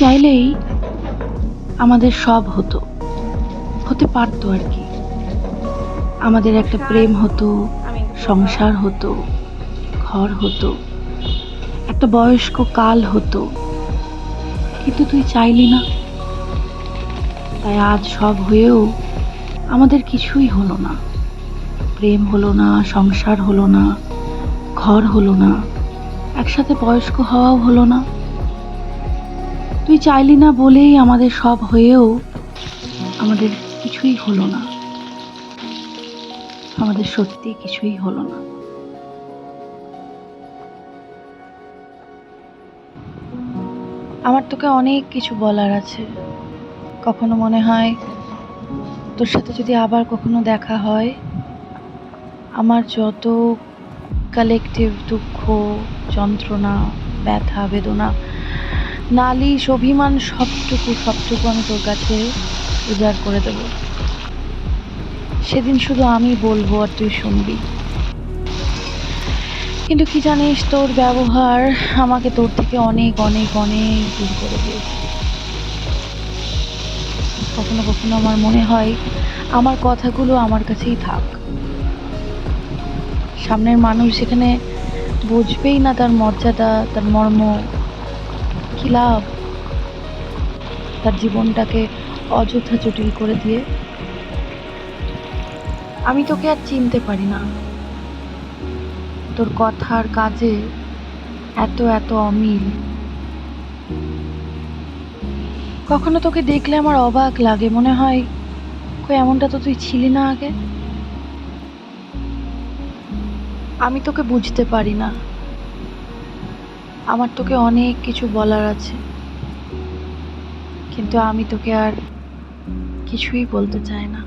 চাইলেই আমাদের সব হতো, হতে পারতো আর কি। আমাদের একটা প্রেম হতো, সংসার হতো, ঘর হতো, একটা বয়স্ক কাল হতো, কিন্তু তুই চাইলি না। তাই আজ সব হয়েও আমাদের কিছুই হলো না। প্রেম হলো না, সংসার হলো না, ঘর হলো না, একসাথে বয়স্ক হওয়াও হলো না। তুই চাইলি না বলেই আমাদের সব হয়েও আমাদের কিছুই হলো না। আমাদের সত্যি কিছুই হলো না। আমার তোকে অনেক কিছু বলার আছে। কখনো মনে হয় তোর সাথে যদি আবার কখনো দেখা হয়, আমার যত কালেকটিভ দুঃখ, যন্ত্রণা, ব্যথা, বেদনা, নালিশ, অভিমান সবটুকু আমি তোর কাছে উজাড় করে দেব। সেদিন শুধু আমি বলবো আর তুই শুনবি। কিন্তু কি জানিস, তোর ব্যবহার আমাকে তোর থেকে অনেক অনেক অনেক দূর করে দিয়েছে। কখনো কখনো আমার মনে হয় আমার কথাগুলো আমার কাছেই থাক। সামনের মানুষ যেখানে বুঝবেই না তার মর্যাদা, তার মর্ম, কি লাভ তার জীবনটাকে অযথা জটিল করে দিয়ে। আমি তোকে আর চিনতে পারি না। তোর কথার কাজে এত এত অমিল। কখনো তোকে দেখলে আমার অবাক লাগে, মনে হয় কই এমনটা তো তুই ছিলি না আগে। আমি তোকে বুঝতে পারি না। আমার তোকে অনেক কিছু বলার আছে, কিন্তু আমি তোকে আর কিছুই বলতে চাই না।